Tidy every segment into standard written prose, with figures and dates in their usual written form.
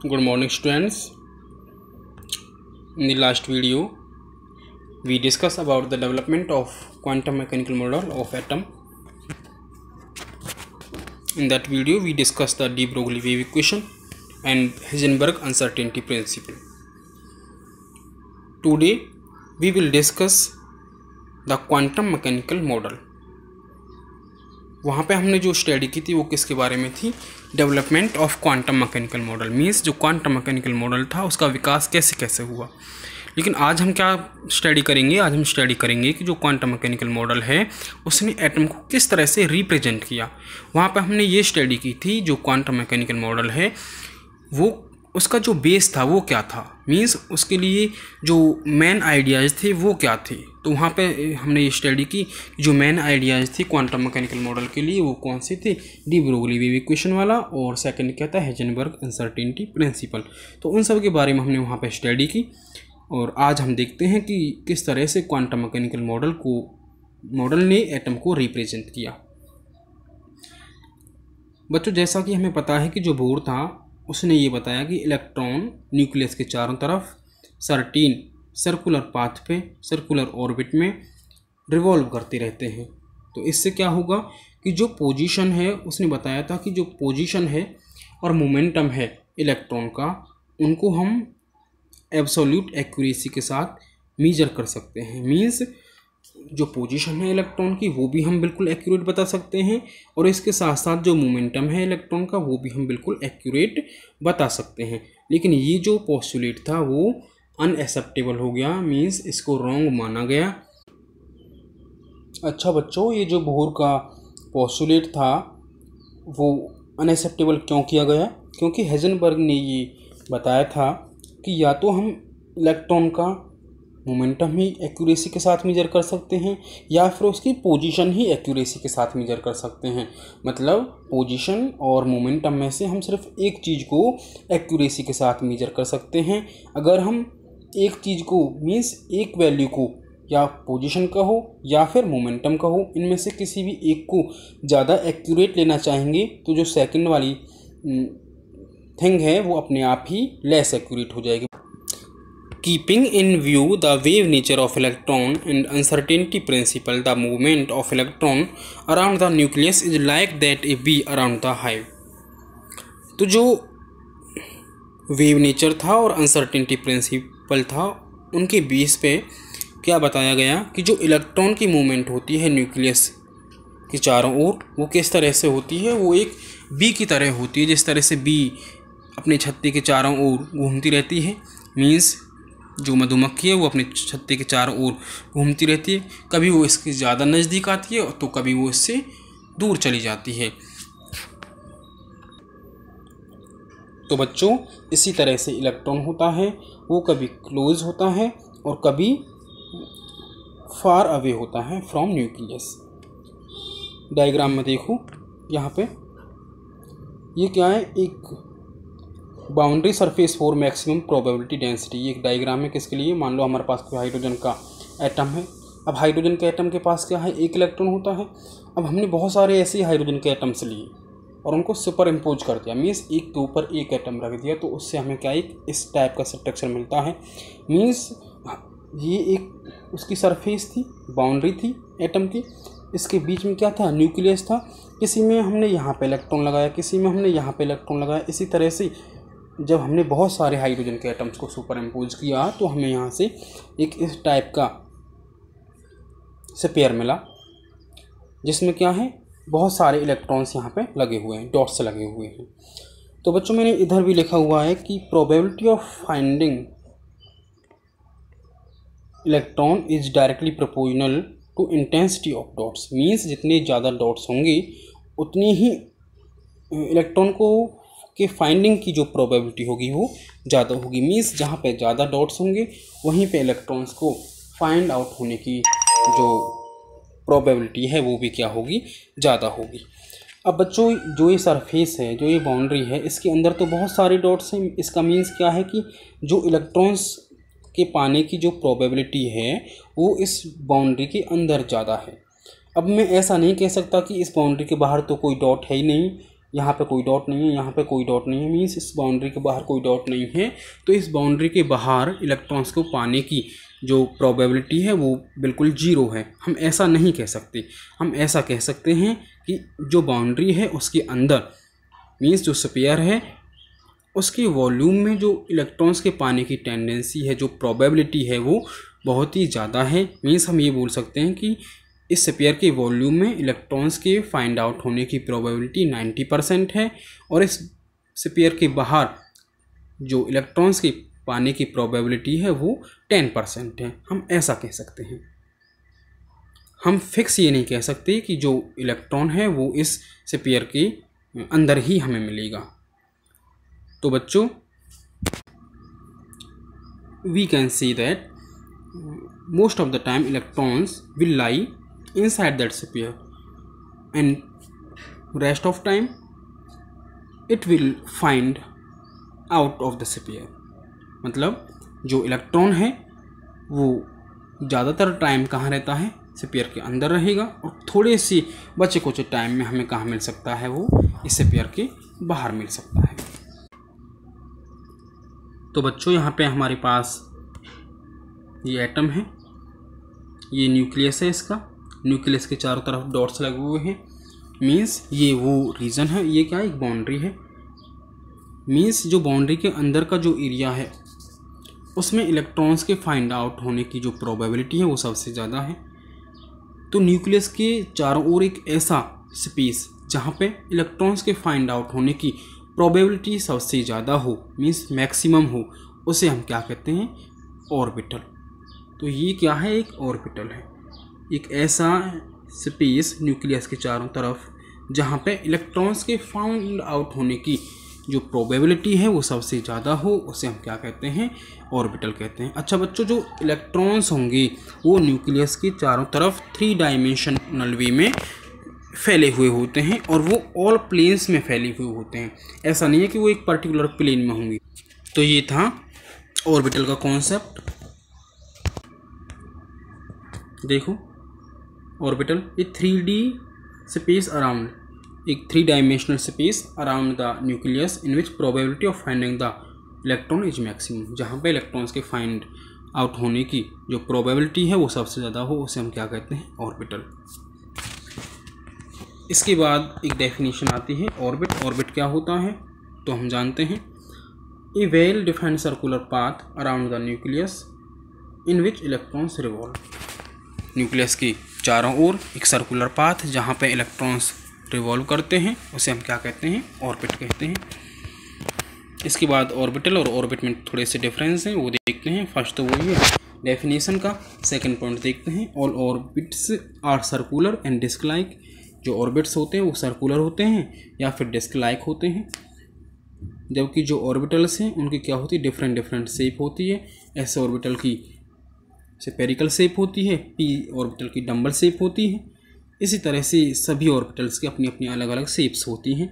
Good morning, students. In the last video, we discussed about the development of quantum mechanical model of atom. In that video, we discussed the de Broglie wave equation and Heisenberg uncertainty principle. Today, we will discuss the quantum mechanical model. वहाँ पे हमने जो study की थी वो किसके बारे में थी? Development of quantum mechanical model, means जो क्वांटम मैकेनिकल मॉडल था उसका विकास कैसे कैसे हुआ। लेकिन आज हम क्या स्टडी करेंगे? आज हम स्टडी करेंगे कि जो क्वांटम मैकेनिकल मॉडल है उसने एटम को किस तरह से रिप्रेजेंट किया। वहाँ पे हमने ये स्टडी की थी जो क्वांटम मैकेनिकल मॉडल है वो उसका जो बेस था वो क्या था, मीन्स उसके लिए जो मेन आइडियाज़ थे वो क्या थे। तो वहाँ पे हमने ये स्टडी की जो मेन आइडियाज़ थी क्वांटम मैकेनिकल मॉडल के लिए वो कौन से थे? डी ब्रोगली वेव इक्वेशन वाला, और सेकंड क्या था? Heisenberg uncertainty principle. तो उन सब के बारे में हमने वहाँ पे स्टडी की और आज हम देखते हैं कि किस तरह से क्वांटम मैकेनिकल मॉडल ने एटम को रिप्रेजेंट किया। बच्चों, जैसा कि हमें पता है कि जो बोर था उसने ये बताया कि इलेक्ट्रॉन न्यूक्लियस के चारों तरफ सर्कुलर पाथ पे, सर्कुलर ऑर्बिट में रिवॉल्व करते रहते हैं। तो इससे क्या होगा कि जो पोजीशन है, उसने बताया था कि जो पोजीशन है और मोमेंटम है इलेक्ट्रॉन का, उनको हम एब्सोल्यूट एक्यूरेसी के साथ मेजर कर सकते हैं। मीन्स जो पोजीशन है इलेक्ट्रॉन की वो भी हम बिल्कुल एक्यूरेट बता सकते हैं और इसके साथ साथ जो मोमेंटम है इलेक्ट्रॉन का वो भी हम बिल्कुल एक्यूरेट बता सकते हैं। लेकिन ये जो पोस्टुलेट था वो अनएक्सेप्टेबल हो गया, मीन्स इसको रॉन्ग माना गया। अच्छा बच्चों, ये जो बोर का पोस्टुलेट था वो अनएक्सेप्टेबल क्यों किया गया? क्योंकि हाइजेनबर्ग ने ये बताया था कि या तो हम इलेक्ट्रॉन का मोमेंटम ही एक्यूरेसी के साथ मेजर कर सकते हैं या फिर उसकी पोजीशन ही एक्यूरेसी के साथ मेजर कर सकते हैं। मतलब पोजीशन और मोमेंटम में से हम सिर्फ एक चीज़ को एक्यूरेसी के साथ मेजर कर सकते हैं। अगर हम एक चीज़ को, मीन्स एक वैल्यू को, या पोजीशन का हो या फिर मोमेंटम का हो, इनमें से किसी भी एक को ज़्यादा एक्यूरेट लेना चाहेंगे तो जो सेकंड वाली थिंग है वो अपने आप ही लेस एक्यूरेट हो जाएगी। Keeping in view the wave nature of electron and uncertainty principle, the movement of electron around the nucleus is like that a bee around the hive. तो जो वेव नेचर था और अनसर्टेनिटी प्रिंसिपल था उनके base पे क्या बताया गया कि जो इलेक्ट्रॉन की मूवमेंट होती है न्यूक्लियस के चारों ओर वो किस तरह से होती है? वो एक बी की तरह होती है। जिस तरह से बी अपने छत्ते के चारों ओर घूमती रहती है, मीन्स जो मधुमक्खी है वो अपने छत्ते के चारों ओर घूमती रहती है। कभी वो इसके ज़्यादा नज़दीक आती है तो कभी वो इससे दूर चली जाती है। तो बच्चों, इसी तरह से इलेक्ट्रॉन होता है, वो कभी क्लोज होता है और कभी फार अवे होता है फ्रॉम न्यूक्लियस। डायग्राम में देखो, यहाँ पे ये क्या है? एक boundary surface for maximum probability density. ये एक डायग्राम है किसके लिए? मान लो हमारे पास कोई हाइड्रोजन का एटम है। अब हाइड्रोजन के एटम के पास क्या है? एक इलेक्ट्रॉन होता है। अब हमने बहुत सारे ऐसे हाइड्रोजन के एटम्स लिए और उनको सुपर इम्पोज कर दिया, मीन्स एक के ऊपर एक एटम रख दिया, तो उससे हमें क्या एक इस टाइप का स्ट्रक्चर मिलता है। मीन्स ये एक उसकी सरफेस थी, बाउंड्री थी एटम की, इसके बीच में क्या था? न्यूक्लियस था। किसी में हमने यहाँ पे इलेक्ट्रॉन लगाया, किसी में हमने यहाँ पे इलेक्ट्रॉन लगाया। इसी तरह से जब हमने बहुत सारे हाइड्रोजन के एटम्स को सुपर इम्पोज किया तो हमें यहाँ से एक इस टाइप का पेयर मिला जिसमें क्या है? बहुत सारे इलेक्ट्रॉन्स यहाँ पे लगे हुए हैं, डॉट्स से लगे हुए हैं। तो बच्चों, मैंने इधर भी लिखा हुआ है कि probability of finding electron is directly proportional to intensity of dots. Means जितने ज़्यादा डॉट्स होंगे उतनी ही इलेक्ट्रॉन को कि फाइंडिंग की जो प्रोबेबिलिटी होगी वो ज़्यादा होगी। मीन्स जहाँ पे ज़्यादा डॉट्स होंगे वहीं पे इलेक्ट्रॉन्स को फाइंड आउट होने की जो प्रोबेबिलिटी है वो भी क्या होगी? ज़्यादा होगी। अब बच्चों, जो ये सरफेस है, जो ये बाउंड्री है, इसके अंदर तो बहुत सारे डॉट्स हैं। इसका मीन्स क्या है कि जो इलेक्ट्रॉन्स के पाने की जो प्रोबेबिलिटी है वो इस बाउंड्री के अंदर ज़्यादा है। अब मैं ऐसा नहीं कह सकता कि इस बाउंड्री के बाहर तो कोई डॉट है ही नहीं, यहाँ पे कोई डॉट नहीं है, यहाँ पे कोई डॉट नहीं है, मीन्स इस बाउंड्री के बाहर कोई डॉट नहीं है, तो इस बाउंड्री के बाहर इलेक्ट्रॉन्स को पाने की जो प्रोबेबिलिटी है वो बिल्कुल जीरो है। हम ऐसा नहीं कह सकते, हम ऐसा कह सकते हैं कि जो बाउंड्री है उसके अंदर, मीन्स जो स्फीयर है उसके वॉल्यूम में जो इलेक्ट्रॉन्स के पाने की टेंडेंसी है, जो प्रोबेबिलिटी है वो बहुत ही ज़्यादा है। मीन्स हम ये बोल सकते हैं कि इस स्फीयर के वॉल्यूम में इलेक्ट्रॉन्स के फाइंड आउट होने की प्रोबेबिलिटी 90% है, और इस स्फीयर के बाहर जो इलेक्ट्रॉन्स के पाने की प्रोबेबिलिटी है वो 10% है। हम ऐसा कह सकते हैं। हम फिक्स ये नहीं कह सकते कि जो इलेक्ट्रॉन है वो इस स्फीयर के अंदर ही हमें मिलेगा। तो बच्चों, we can see that most of the time electrons will lie inside that sphere and rest of time it will find out of the sphere। मतलब जो इलेक्ट्रॉन है वो ज़्यादातर टाइम कहाँ रहता है, स्फीयर के अंदर रहेगा, और थोड़े सी बचे कुछ टाइम में हमें कहाँ मिल सकता है, वो इस स्फीयर के बाहर मिल सकता है। तो बच्चों, यहाँ पे हमारे पास ये एटम है, ये न्यूक्लियस है, इसका न्यूक्लियस के चारों तरफ डॉट्स लगे हुए हैं, मीन्स ये वो रीजन है। ये क्या है, एक बाउंड्री है, मीन्स जो बाउंड्री के अंदर का जो एरिया है उसमें इलेक्ट्रॉन्स के फाइंड आउट होने की जो प्रोबेबिलिटी है वो सबसे ज़्यादा है। तो न्यूक्लियस के चारों ओर एक ऐसा स्पेस जहाँ पे इलेक्ट्रॉन्स के फाइंड आउट होने की प्रोबेबिलिटी सबसे ज़्यादा हो, मीन्स मैक्सिमम हो, उसे हम क्या कहते हैं, ऑर्बिटल। तो ये क्या है, एक ऑर्बिटल है, एक ऐसा स्पेस न्यूक्लियस के चारों तरफ जहाँ पे इलेक्ट्रॉन्स के फाउंड आउट होने की जो प्रोबेबिलिटी है वो सबसे ज़्यादा हो, उसे हम क्या कहते हैं, ऑर्बिटल कहते हैं। अच्छा बच्चों, जो इलेक्ट्रॉन्स होंगे वो न्यूक्लियस के चारों तरफ 3 डायमेंशनल वे में फैले हुए होते हैं, और वो ऑल प्लेन्स में फैले हुए होते हैं। ऐसा नहीं है कि वो एक पर्टिकुलर प्लेन में होंगे। तो ये था ऑर्बिटल का कॉन्सेप्ट। देखो, ऑर्बिटल ये 3D स्पेस अराउंड, एक 3 dimensional space around the nucleus in which probability of finding the electron is maximum. जहाँ पे इलेक्ट्रॉन्स के फाइंड आउट होने की जो प्रोबेबिलिटी है वो सबसे ज़्यादा हो, उसे हम क्या कहते हैं, ऑर्बिटल। इसके बाद एक डेफिनेशन आती है ऑर्बिट। ऑर्बिट क्या होता है, तो हम जानते हैं, a well defined circular path around the nucleus in which electrons revolve. Nucleus की चारों ओर एक सर्कुलर पाथ जहाँ पे इलेक्ट्रॉन्स रिवॉल्व करते हैं, उसे हम क्या कहते हैं, ऑर्बिट कहते हैं। इसके बाद ऑर्बिटल और ऑर्बिट में थोड़े से डिफरेंस हैं, वो देखते हैं। फर्स्ट तो वही है डेफिनेशन का। सेकंड पॉइंट देखते हैं, all orbits are circular and disc like. जो ऑर्बिट्स होते हैं वो सर्कुलर होते हैं या फिर डिस्क लाइक होते हैं, जबकि जो ऑर्बिटल्स हैं उनकी क्या होती है, डिफरेंट शेप होती है। एस ऑर्बिटल की स्फेरिकल शेप होती है, पी ऑर्बिटल की डंबल शेप होती है। इसी तरह से सभी ऑर्बिटल्स की अपनी अपनी अलग अलग शेप्स होती हैं।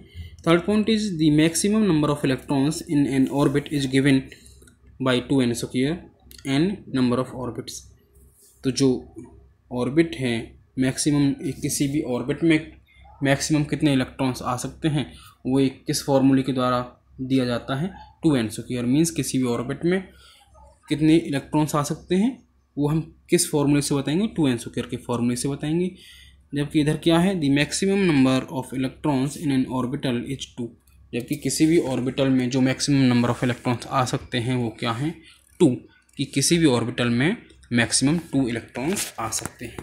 Third point is the maximum number of electrons in an orbit is given by 2n² n number of orbits. तो जो ऑर्बिट है, मैक्सिमम किसी भी ऑर्बिट में मैक्सिमम कितने इलेक्ट्रॉन्स आ सकते हैं, वो एक किस फॉर्मूले के द्वारा दिया जाता है, 2n²। मीन्स किसी भी ऑर्बिट में कितने इलेक्ट्रॉन्स आ सकते हैं वो हम किस फॉर्मूले से बताएंगे, 2n² के फॉर्मूले से बताएंगे। जबकि इधर क्या है, the maximum number of electrons in N orbital is 2। जबकि किसी भी ऑर्बिटल में जो मैक्सिमम नंबर ऑफ इलेक्ट्रॉन्स आ सकते हैं वो क्या हैं, 2, कि किसी भी ऑर्बिटल में मैक्सिमम 2 इलेक्ट्रॉन्स आ सकते हैं।